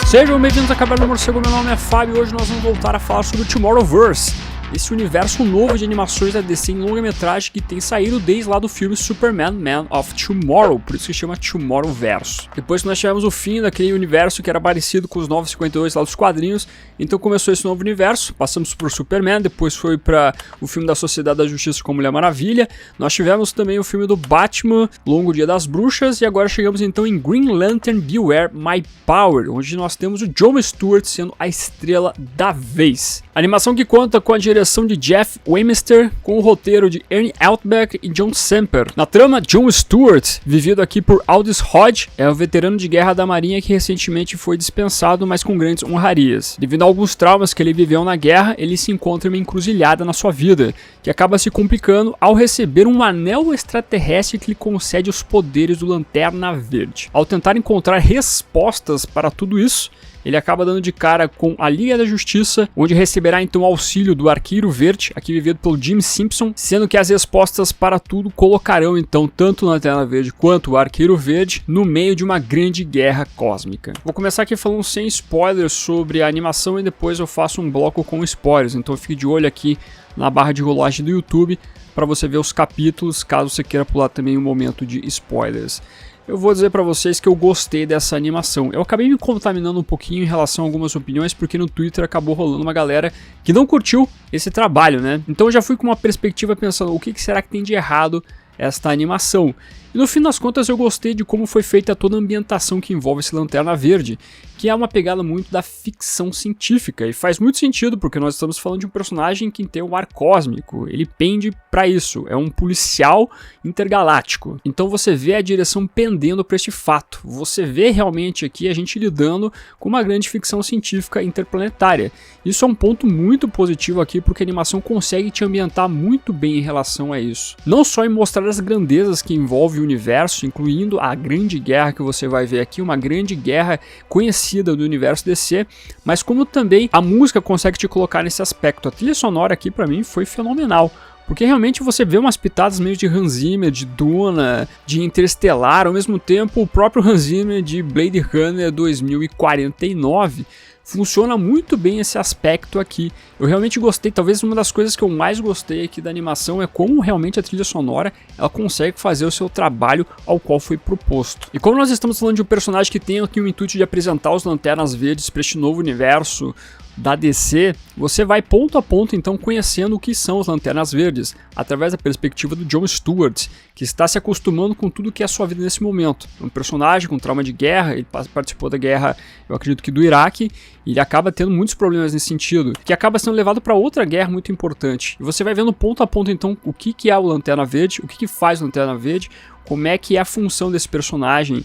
Sejam bem-vindos a Caverna do Morcego, meu nome é Fábio e hoje nós vamos voltar a falar sobre o Tomorrowverse, esse universo novo de animações da DC em longa-metragem que tem saído desde lá do filme Superman Man of Tomorrow, por isso que chama Tomorrowverse. Depois que nós tivemos o fim daquele universo que era parecido com os 952 lá dos quadrinhos, então começou esse novo universo, passamos por Superman, depois foi para o filme da Sociedade da Justiça com Mulher Maravilha, nós tivemos também o filme do Batman, Longo Dia das Bruxas, e agora chegamos então em Green Lantern Beware My Power, onde nós temos o Jon Stewart sendo a estrela da vez. A animação que conta com a direção de Jeff Wemister, com o roteiro de Ernie Outback e John Semper. Na trama, Jon Stewart, vivido aqui por Aldis Hodge, é um veterano de guerra da Marinha que recentemente foi dispensado, mas com grandes honrarias. Devido a alguns traumas que ele viveu na guerra, ele se encontra em uma encruzilhada na sua vida, que acaba se complicando ao receber um anel extraterrestre que lhe concede os poderes do Lanterna Verde. Ao tentar encontrar respostas para tudo isso, ele acaba dando de cara com a Liga da Justiça, onde receberá então auxílio do Arqueiro Verde, aqui vivido pelo Jim Simpson, sendo que as respostas para tudo colocarão então tanto o Lanterna Verde quanto o Arqueiro Verde no meio de uma grande guerra cósmica. Vou começar aqui falando sem spoilers sobre a animação e depois eu faço um bloco com spoilers, então fique de olho aqui na barra de rolagem do YouTube para você ver os capítulos, caso você queira pular também um momento de spoilers. Eu vou dizer pra vocês que eu gostei dessa animação. Eu acabei me contaminando um pouquinho em relação a algumas opiniões, porque no Twitter acabou rolando uma galera que não curtiu esse trabalho, né? Então eu já fui com uma perspectiva pensando, o que será que tem de errado esta animação? E no fim das contas eu gostei de como foi feita toda a ambientação que envolve esse Lanterna Verde, que é uma pegada muito da ficção científica, e faz muito sentido porque nós estamos falando de um personagem que tem um ar cósmico, ele pende para isso, é um policial intergaláctico. Então você vê a direção pendendo para este fato, você vê realmente aqui a gente lidando com uma grande ficção científica interplanetária. Isso é um ponto muito positivo aqui porque a animação consegue te ambientar muito bem em relação a isso. Não só em mostrar as grandezas que envolve o universo, incluindo a grande guerra que você vai ver aqui, uma grande guerra conhecida do universo DC, mas como também a música consegue te colocar nesse aspecto. A trilha sonora aqui pra mim foi fenomenal, porque realmente você vê umas pitadas meio de Hans Zimmer, de Duna, de Interestelar, ao mesmo tempo o próprio Hans Zimmer de Blade Runner 2049. Funciona muito bem esse aspecto aqui. Eu realmente gostei, talvez uma das coisas que eu mais gostei aqui da animação é como realmente a trilha sonora ela consegue fazer o seu trabalho ao qual foi proposto. E como nós estamos falando de um personagem que tem aqui o intuito de apresentar os Lanternas Verdes para este novo universo da DC, você vai ponto a ponto então conhecendo o que são os Lanternas Verdes, através da perspectiva do Jon Stewart, que está se acostumando com tudo que é a sua vida nesse momento. É um personagem com trauma de guerra, ele participou da guerra, eu acredito que do Iraque, e ele acaba tendo muitos problemas nesse sentido, que acaba sendo levado para outra guerra muito importante. E você vai vendo ponto a ponto então o que é o Lanterna Verde, o que faz o Lanterna Verde, como é que é a função desse personagem,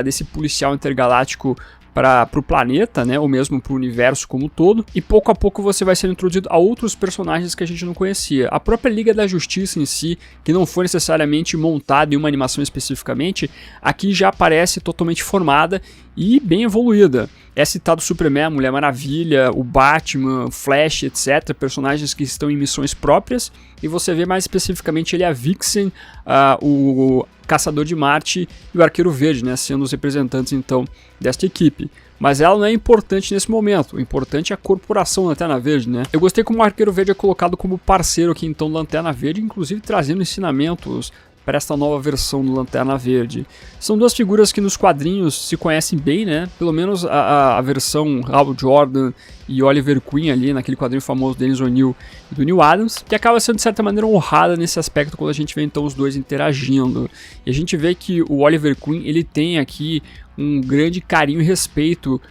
desse policial intergaláctico para o planeta, né, ou mesmo para o universo como um todo, e pouco a pouco você vai sendo introduzido a outros personagens que a gente não conhecia. A própria Liga da Justiça em si, que não foi necessariamente montada em uma animação especificamente, aqui já aparece totalmente formada e bem evoluída. É citado o Superman, a Mulher Maravilha, o Batman, o Flash, etc. Personagens que estão em missões próprias, e você vê mais especificamente ele a Vixen, o Caçador de Marte e o Arqueiro Verde, né, sendo os representantes então desta equipe. Mas ela não é importante nesse momento, o importante é a corporação Lanterna Verde, né? Eu gostei como o Arqueiro Verde é colocado como parceiro aqui então do Lanterna Verde, inclusive trazendo ensinamentos para esta nova versão do Lanterna Verde. São duas figuras que nos quadrinhos se conhecem bem, né? Pelo menos a versão Hal Jordan e Oliver Queen ali, naquele quadrinho famoso do Dennis O'Neil e do Neil Adams, que acaba sendo de certa maneira honrada nesse aspecto quando a gente vê então os dois interagindo. E a gente vê que o Oliver Queen, ele tem aqui um grande carinho e respeito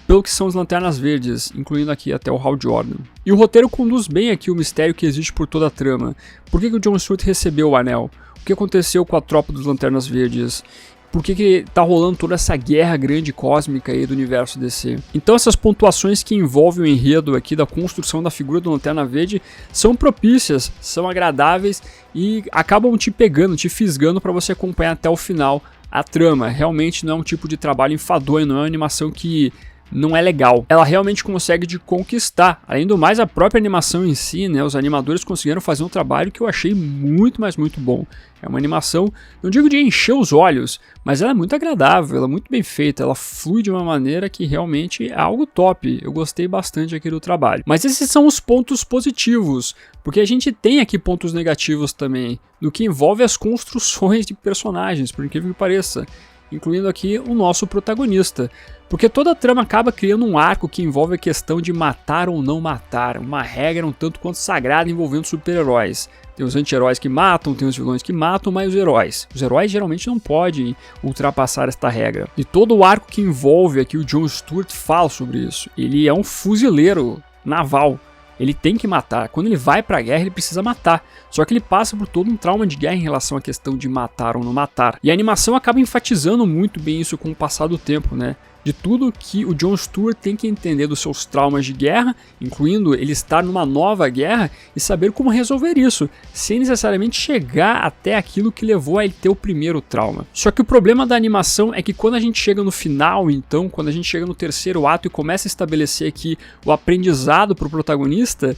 pelo que são os Lanternas Verdes, incluindo aqui até o Hal Jordan. E o roteiro conduz bem aqui o mistério que existe por toda a trama. Por que o Jon Stewart recebeu o anel? O que aconteceu com a tropa dos Lanternas Verdes? Por que tá rolando toda essa guerra grande cósmica aí do universo DC? Então essas pontuações que envolvem o enredo aqui da construção da figura do Lanterna Verde são propícias, são agradáveis e acabam te pegando, te fisgando para você acompanhar até o final a trama. Realmente não é um tipo de trabalho enfadonho, não é uma animação que não é legal. Ela realmente consegue te conquistar. Além do mais, a própria animação em si, né, os animadores conseguiram fazer um trabalho que eu achei muito, mas muito bom. É uma animação, não digo de encher os olhos, mas ela é muito agradável, ela é muito bem feita, ela flui de uma maneira que realmente é algo top. Eu gostei bastante aqui do trabalho. Mas esses são os pontos positivos, porque a gente tem aqui pontos negativos também, no que envolve as construções de personagens, por incrível que pareça, incluindo aqui o nosso protagonista. Porque toda a trama acaba criando um arco que envolve a questão de matar ou não matar, uma regra um tanto quanto sagrada envolvendo super-heróis. Tem os anti-heróis que matam, tem os vilões que matam, mas os heróis geralmente não podem ultrapassar esta regra. E todo o arco que envolve aqui o John Stewart fala sobre isso. Ele é um fuzileiro naval. Ele tem que matar. Quando ele vai pra guerra, ele precisa matar. Só que ele passa por todo um trauma de guerra em relação à questão de matar ou não matar. E a animação acaba enfatizando muito bem isso com o passar do tempo, né? De tudo que o John Stewart tem que entender dos seus traumas de guerra, incluindo ele estar numa nova guerra e saber como resolver isso, sem necessariamente chegar até aquilo que levou a ele ter o primeiro trauma. Só que o problema da animação é que quando a gente chega no final, então, quando a gente chega no terceiro ato e começa a estabelecer aqui o aprendizado para o protagonista,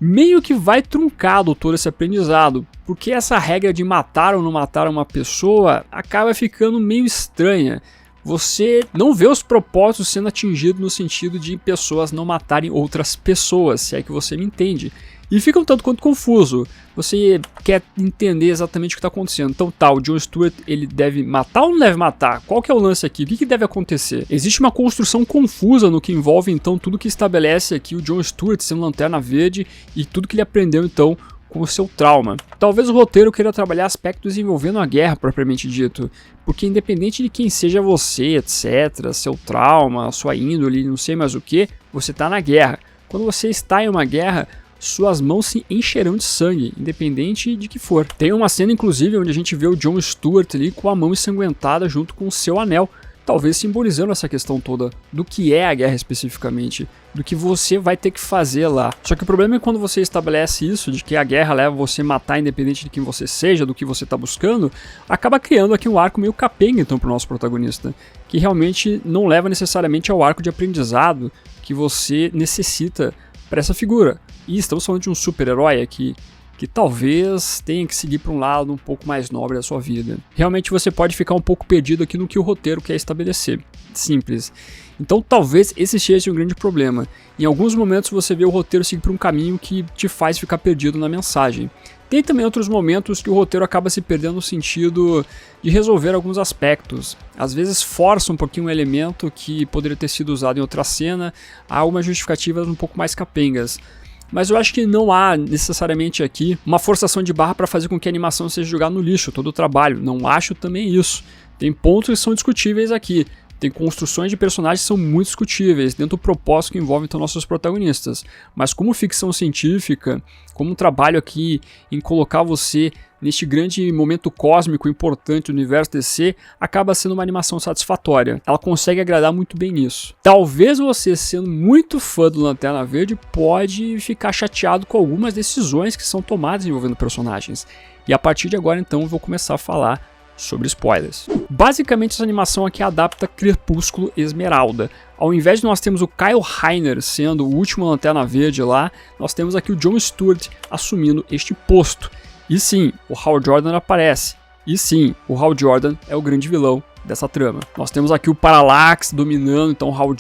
meio que vai truncado todo esse aprendizado, porque essa regra de matar ou não matar uma pessoa acaba ficando meio estranha. Você não vê os propósitos sendo atingidos no sentido de pessoas não matarem outras pessoas, se é que você me entende. E fica um tanto quanto confuso. Você quer entender exatamente o que está acontecendo. Então tá, o John Stewart, ele deve matar ou não deve matar? Qual que é o lance aqui? O que deve acontecer? Existe uma construção confusa no que envolve então tudo que estabelece aqui o John Stewart sendo Lanterna Verde e tudo que ele aprendeu então com o seu trauma. Talvez o roteiro queira trabalhar aspectos envolvendo a guerra propriamente dito, porque independente de quem seja você, etc., seu trauma, sua índole, não sei mais o que, você está na guerra. Quando você está em uma guerra, suas mãos se encherão de sangue, independente de que for. Tem uma cena inclusive onde a gente vê o John Stewart ali com a mão ensanguentada junto com o seu anel, talvez simbolizando essa questão toda do que é a guerra especificamente, do que você vai ter que fazer lá. Só que o problema é quando você estabelece isso, de que a guerra leva você a matar independente de quem você seja, do que você está buscando, acaba criando aqui um arco meio capenga então para o nosso protagonista, que realmente não leva necessariamente ao arco de aprendizado que você necessita para essa figura. E estamos falando de um super-herói aqui, que talvez tenha que seguir para um lado um pouco mais nobre da sua vida. Realmente você pode ficar um pouco perdido aqui no que o roteiro quer estabelecer. Simples. Então talvez esse seja um grande problema. Em alguns momentos você vê o roteiro seguir por um caminho que te faz ficar perdido na mensagem. Tem também outros momentos que o roteiro acaba se perdendo no sentido de resolver alguns aspectos. Às vezes força um pouquinho um elemento que poderia ter sido usado em outra cena, há algumas justificativas um pouco mais capengas. Mas eu acho que não há necessariamente aqui uma forçação de barra para fazer com que a animação seja jogada no lixo, todo o trabalho. Não acho também isso. Tem pontos que são discutíveis aqui. Tem construções de personagens que são muito discutíveis dentro do propósito que envolve então nossos protagonistas. Mas como ficção científica, como um trabalho aqui em colocar você neste grande momento cósmico importante do universo DC, acaba sendo uma animação satisfatória. Ela consegue agradar muito bem nisso. Talvez você, sendo muito fã do Lanterna Verde, pode ficar chateado com algumas decisões que são tomadas envolvendo personagens. E a partir de agora então eu vou começar a falar sobre spoilers. Basicamente essa animação aqui adapta Crepúsculo Esmeralda. Ao invés de nós termos o Kyle Rayner sendo o último Lanterna Verde lá, nós temos aqui o John Stewart assumindo este posto. E sim, o Hal Jordan aparece. E sim, o Hal Jordan é o grande vilão dessa trama. Nós temos aqui o Parallax dominando, então o Hal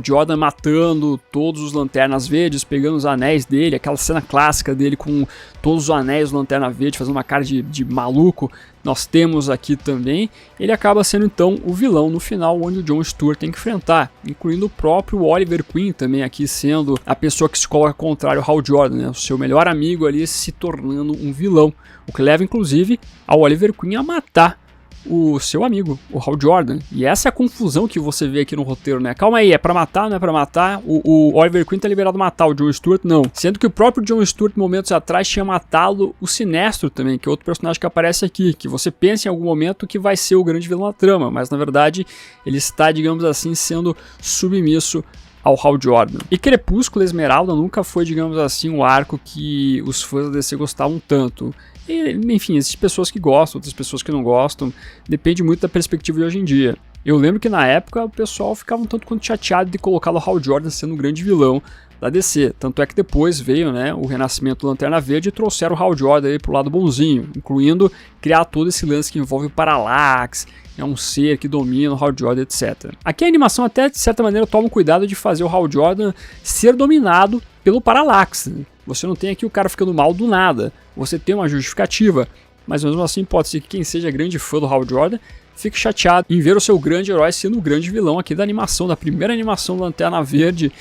Jordan matando todos os Lanternas Verdes, pegando os anéis dele, aquela cena clássica dele com todos os anéis do Lanterna Verde, fazendo uma cara de maluco. Nós temos aqui também, ele acaba sendo então o vilão no final, onde o John Stewart tem que enfrentar, incluindo o próprio Oliver Queen também aqui sendo a pessoa que se coloca contrário ao Hal Jordan, né? O seu melhor amigo ali se tornando um vilão, o que leva inclusive ao Oliver Queen a matar o seu amigo, o Hal Jordan. E essa é a confusão que você vê aqui no roteiro, né? Calma aí, é pra matar, não é pra matar? O Oliver Queen tá liberado matar, o John Stewart não. Sendo que o próprio John Stewart, momentos atrás, tinha matado o Sinestro também, que é outro personagem que aparece aqui, que você pensa em algum momento que vai ser o grande vilão da trama, mas na verdade ele está, digamos assim, sendo submisso ao Hal Jordan. E Crepúsculo Esmeralda nunca foi, digamos assim, um arco que os fãs da DC gostavam tanto. E, enfim, existem pessoas que gostam, outras pessoas que não gostam, depende muito da perspectiva de hoje em dia. Eu lembro que na época o pessoal ficava um tanto quanto chateado de colocar o Hal Jordan sendo o grande vilão da DC. Tanto é que depois veio, né, o renascimento do Lanterna Verde e trouxeram o Hal Jordan aí pro lado bonzinho, incluindo criar todo esse lance que envolve o Parallax, é um ser que domina o Hal Jordan, etc. Aqui a animação até, de certa maneira, toma cuidado de fazer o Hal Jordan ser dominado pelo Parallax. Você não tem aqui o cara ficando mal do nada, você tem uma justificativa, mas mesmo assim pode ser que quem seja grande fã do Hal Jordan fique chateado em ver o seu grande herói sendo o grande vilão aqui da animação, da primeira animação do Lanterna Verde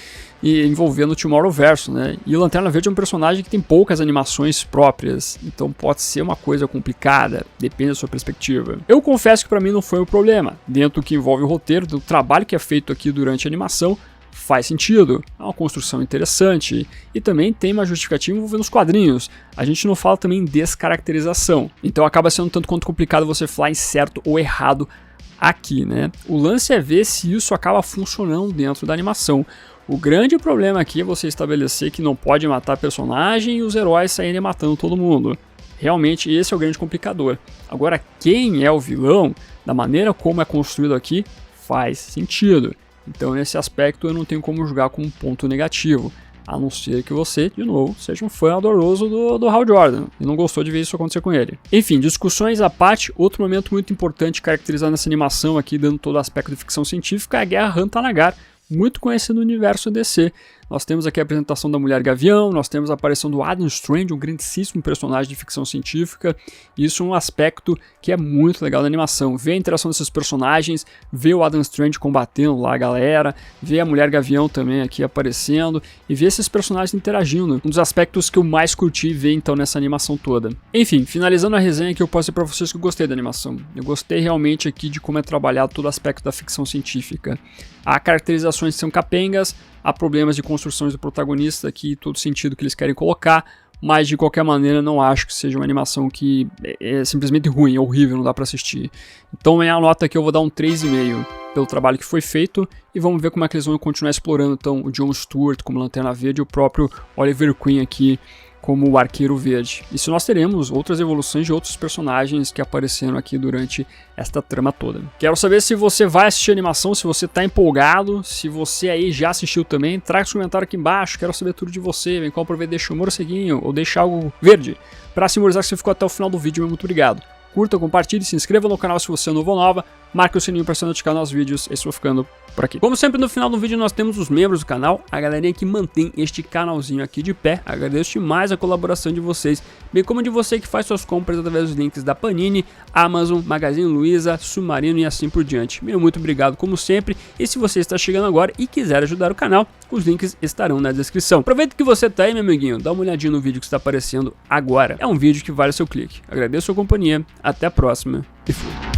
e envolvendo o Tomorrowverse, né? E o Lanterna Verde é um personagem que tem poucas animações próprias, então pode ser uma coisa complicada, depende da sua perspectiva. Eu confesso que para mim não foi um problema, dentro do que envolve o roteiro, do trabalho que é feito aqui durante a animação, faz sentido, é uma construção interessante e também tem uma justificativa envolvendo os quadrinhos. A gente não fala também em descaracterização, então acaba sendo um tanto quanto complicado você falar em certo ou errado aqui, né? O lance é ver se isso acaba funcionando dentro da animação. O grande problema aqui é você estabelecer que não pode matar personagem e os heróis saírem matando todo mundo. Realmente esse é o grande complicador. Agora, quem é o vilão, da maneira como é construído aqui, faz sentido. Então nesse aspecto eu não tenho como julgar como um ponto negativo, a não ser que você, de novo, seja um fã adoroso do Hal Jordan e não gostou de ver isso acontecer com ele. Enfim, discussões à parte, outro momento muito importante caracterizado nessa animação aqui, dando todo o aspecto de ficção científica, é a Guerra Han-Tanagar, muito conhecido no universo DC. Nós temos aqui a apresentação da Mulher Gavião, nós temos a aparição do Adam Strange, um grandíssimo personagem de ficção científica, e isso é um aspecto que é muito legal da animação. Ver a interação desses personagens, ver o Adam Strange combatendo lá a galera, ver a Mulher Gavião também aqui aparecendo, e ver esses personagens interagindo, um dos aspectos que eu mais curti ver então nessa animação toda. Enfim, finalizando a resenha aqui, eu posso dizer pra vocês que eu gostei da animação. Eu gostei realmente aqui de como é trabalhado todo o aspecto da ficção científica. Há caracterizações que são capengas, há problemas de construções do protagonista aqui, todo sentido que eles querem colocar, mas de qualquer maneira não acho que seja uma animação que é simplesmente ruim, é horrível, não dá pra assistir. Então minha nota aqui eu vou dar um 3,5 pelo trabalho que foi feito e vamos ver como é que eles vão continuar explorando então o John Stewart como Lanterna Verde e o próprio Oliver Queen aqui como o Arqueiro Verde. E se nós teremos outras evoluções de outros personagens que apareceram aqui durante esta trama toda. Quero saber se você vai assistir a animação, se você está empolgado, se você aí já assistiu também, traga seu comentário aqui embaixo, quero saber tudo de você, vem cá aproveitar, deixa um morceguinho ou deixa algo verde, para simbolizar que você ficou até o final do vídeo, muito obrigado. Curta, compartilhe, se inscreva no canal se você é novo ou nova, marque o sininho para ser notificado nos vídeos, e vou ficando por aqui. Como sempre, no final do vídeo nós temos os membros do canal, a galerinha que mantém este canalzinho aqui de pé. Agradeço demais a colaboração de vocês, bem como de você que faz suas compras através dos links da Panini, Amazon, Magazine Luiza, Submarino e assim por diante. Meu muito obrigado como sempre, e se você está chegando agora e quiser ajudar o canal, os links estarão na descrição. Aproveita que você tá aí, meu amiguinho, dá uma olhadinha no vídeo que está aparecendo agora. É um vídeo que vale o seu clique. Agradeço a sua companhia, até a próxima e fui.